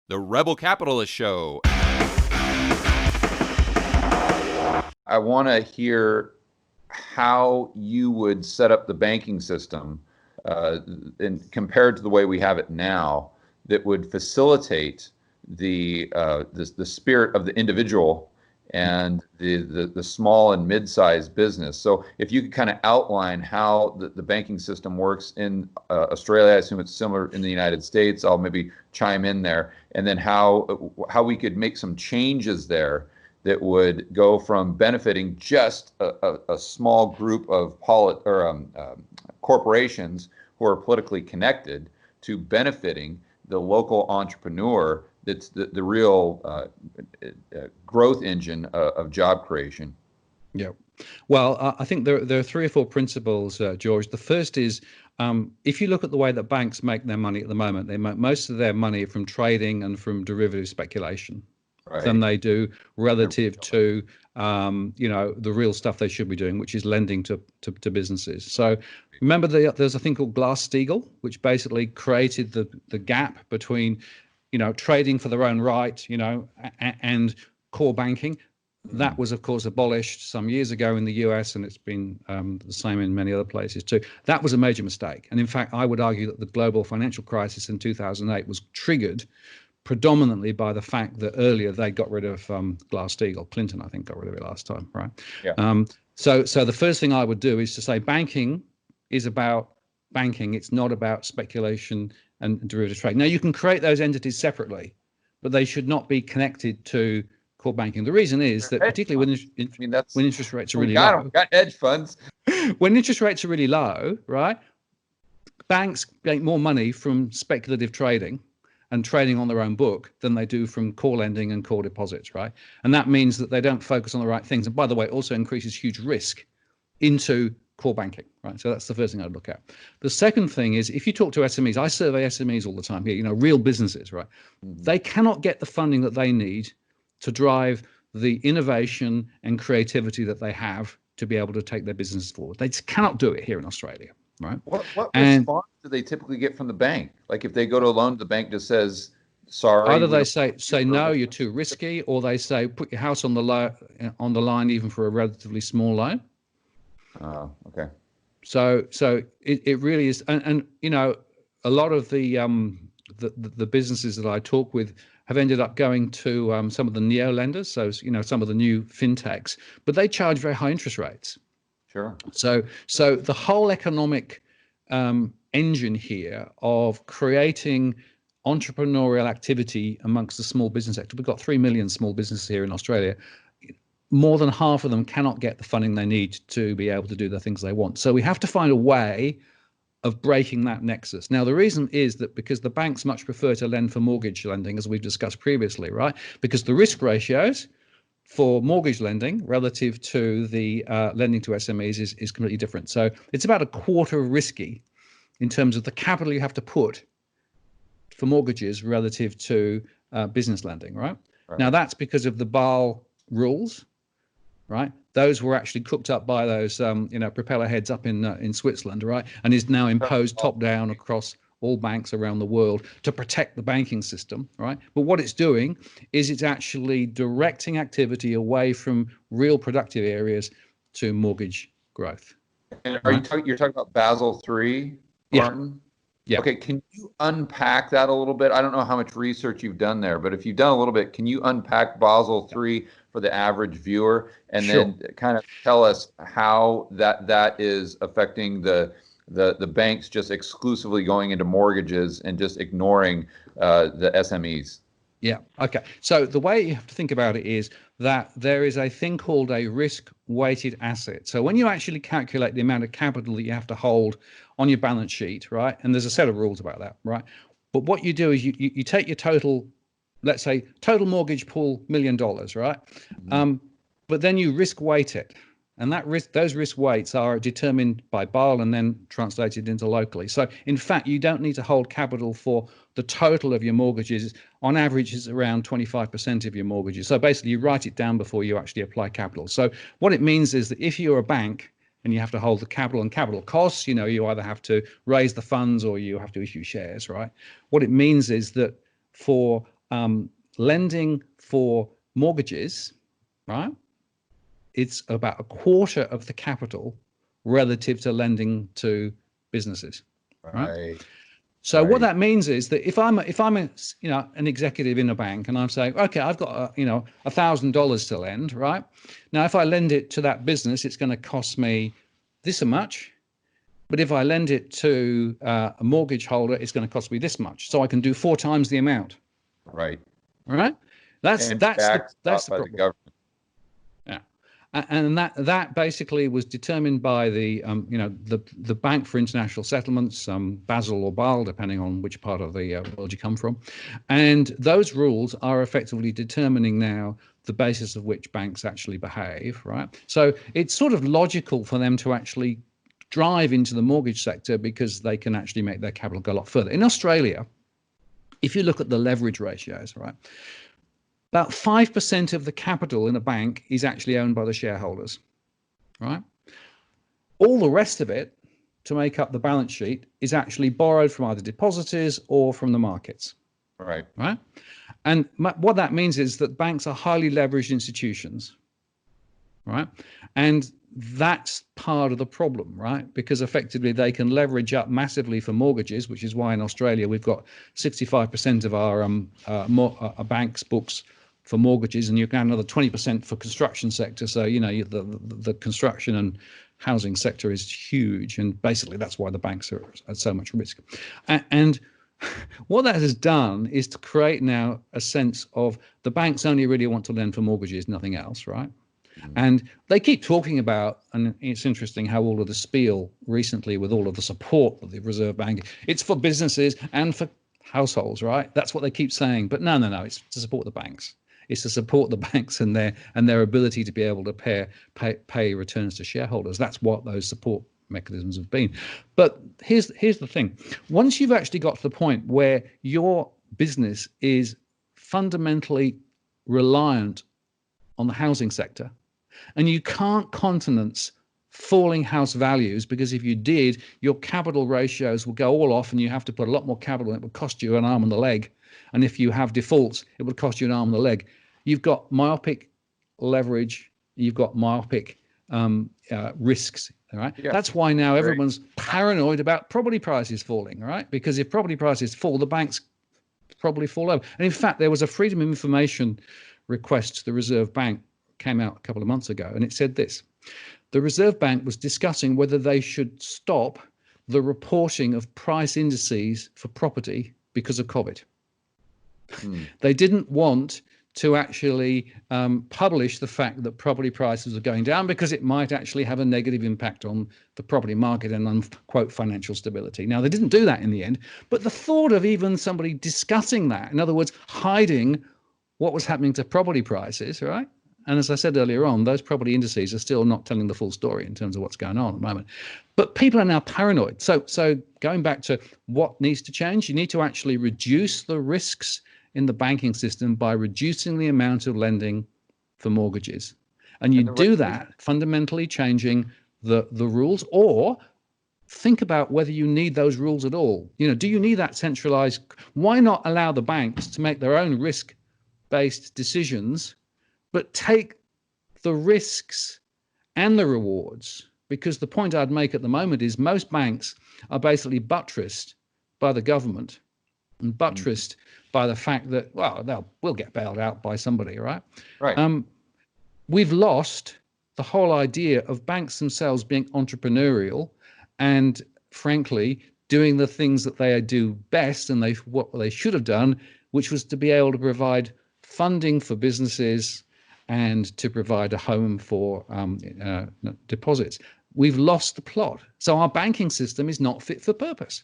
The Rebel Capitalist Show. I want to hear how you would set up the banking system compared to the way we have it now that would facilitate the spirit of the individual and the small and mid-sized business. So if you could kind of outline how the banking system works in Australia, I assume it's similar in the United States. I'll maybe chime in there, and then how we could make some changes there that would go from benefiting just a small group of corporations who are politically connected to benefiting the local entrepreneur that's the real growth engine of job creation. Yeah. Well, I think there are 3 or 4 principles, George. The first is, if you look at the way that banks make their money at the moment, they make most of their money from trading and from derivative speculation. Right. Than they do relative to the real stuff they should be doing, which is lending to businesses. So remember, there's a thing called Glass-Steagall, which basically created the gap between trading for their own right, and core banking. That was, of course, abolished some years ago in the US, and it's been the same in many other places too. That was a major mistake. And in fact, I would argue that the global financial crisis in 2008 was triggered predominantly by the fact that earlier they got rid of Glass-Steagall. Clinton, I think, got rid of it last time, right? Yeah. So the first thing I would do is to say banking is about banking. It's not about speculation and derivative trade. Now, you can create those entities separately, but they should not be connected to core banking. The reason is that particularly when interest rates are really low. Got hedge funds. When interest rates are really low, right? Banks make more money from speculative trading and trading on their own book than they do from core lending and core deposits, right? And that means that they don't focus on the right things. And by the way, it also increases huge risk into core banking, right? So that's the first thing I'd look at. The second thing is, if you talk to SMEs, I survey SMEs all the time here, real businesses, right? Mm-hmm. They cannot get the funding that they need to drive the innovation and creativity that they have to be able to take their business forward. They just cannot do it here in Australia. Right. What response do they typically get from the bank? Like if they go to a loan, the bank just says, sorry. Either they say no, you're too risky, or they say put your house on the line even for a relatively small loan. Oh, okay. So it really is, and a lot of the businesses that I talk with have ended up going to some of the neo lenders, so some of the new fintechs, but they charge very high interest rates. Sure. So the whole economic engine here of creating entrepreneurial activity amongst the small business sector, we've got 3 million small businesses here in Australia. More than half of them cannot get the funding they need to be able to do the things they want. So we have to find a way of breaking that nexus. Now, the reason is that because the banks much prefer to lend for mortgage lending, as we've discussed previously, right? Because the risk ratios for mortgage lending relative to the lending to SMEs is completely different. So it's about a quarter risky in terms of the capital you have to put for mortgages relative to business lending, right? Now, that's because of the Basel rules, right? Those were actually cooked up by those, propeller heads up in Switzerland, right? And is now imposed top down across all banks around the world to protect the banking system, right? But what it's doing is it's actually directing activity away from real productive areas to mortgage growth. And you're talking about Basel III, Martin? Yeah. Okay, can you unpack that a little bit? I don't know how much research you've done there, but if you've done a little bit, can you unpack Basel III for the average viewer, and then kind of tell us how that is affecting the banks just exclusively going into mortgages and just ignoring the SMEs? Yeah. Okay. So the way you have to think about it is that there is a thing called a risk-weighted asset. So when you actually calculate the amount of capital that you have to hold on your balance sheet, right? And there's a set of rules about that, right? But what you do is you take your total, let's say, total mortgage pool, $1 million, right? Mm-hmm. But then you risk weight it. And those risk weights are determined by Basel and then translated into locally. So in fact, you don't need to hold capital for the total of your mortgages. On average, it's around 25% of your mortgages. So basically, you write it down before you actually apply capital. So what it means is that if you're a bank and you have to hold the capital and capital costs, you either have to raise the funds or you have to issue shares, right? What it means is that for lending for mortgages, right? It's about a quarter of the capital relative to lending to businesses, right? Right. So what Right. that means is that if I'm an executive in a bank and I'm saying, okay, I've got $1,000 to lend, right? Now, if I lend it to that business, it's going to cost me this much. But if I lend it to a mortgage holder, it's going to cost me this much. So I can do 4 times the amount. Right. All right. That's And that's the backed that's up the by the problem. government. Yeah. And that basically was determined by the Bank for International Settlements, Basel or Basel, depending on which part of the world you come from, and those rules are effectively determining now the basis of which banks actually behave, right? So it's sort of logical for them to actually drive into the mortgage sector because they can actually make their capital go a lot further. In Australia, if you look at the leverage ratios, right, about 5% of the capital in a bank is actually owned by the shareholders, right? All the rest of it to make up the balance sheet is actually borrowed from either depositors or from the markets, Right. right? And what that means is that banks are highly leveraged institutions, right? And that's part of the problem, right? Because effectively they can leverage up massively for mortgages, which is why in Australia we've got 65% of our banks books for mortgages, and you can another 20% for construction sector. So the construction and housing sector is huge, and basically that's why the banks are at so much risk. And what that has done is to create now a sense of the banks only really want to lend for mortgages, nothing else, right? And they keep talking about, and it's interesting how all of the spiel recently with all of the support of the Reserve Bank, it's for businesses and for households, right? That's what they keep saying. But no, it's to support the banks. It's to support the banks and their ability to be able to pay returns to shareholders. That's what those support mechanisms have been. But here's the thing. Once you've actually got to the point where your business is fundamentally reliant on the housing sector, and you can't countenance falling house values, because if you did, your capital ratios will go all off and you have to put a lot more capital, and it would cost you an arm and a leg. And if you have defaults, it would cost you an arm and a leg. You've got myopic leverage, you've got myopic risks. All right. Yeah. That's why now everyone's paranoid about property prices falling, right? Because if property prices fall, the banks probably fall over. And in fact, there was a Freedom of Information request to the Reserve Bank, came out a couple of months ago, and it said this: the Reserve Bank was discussing whether they should stop the reporting of price indices for property because of COVID. They didn't want to actually publish the fact that property prices are going down because it might actually have a negative impact on the property market and on, quote, financial stability. Now, they didn't do that in the end, but the thought of even somebody discussing that, in other words, hiding what was happening to property prices, right? And as I said earlier on, those property indices are still not telling the full story in terms of what's going on at the moment. But people are now paranoid. So going back to what needs to change, you need to actually reduce the risks in the banking system by reducing the amount of lending for mortgages. And you do that fundamentally changing the rules, or think about whether you need those rules at all. Do you need that centralized? Why not allow the banks to make their own risk-based decisions, but take the risks and the rewards? Because the point I'd make at the moment is most banks are basically buttressed by the government and buttressed by the fact that, well, we'll get bailed out by somebody, right? Right. We've lost the whole idea of banks themselves being entrepreneurial and, frankly, doing the things that they do best and what they should have done, which was to be able to provide funding for businesses and to provide a home for deposits. We've lost the plot. So our banking system is not fit for purpose.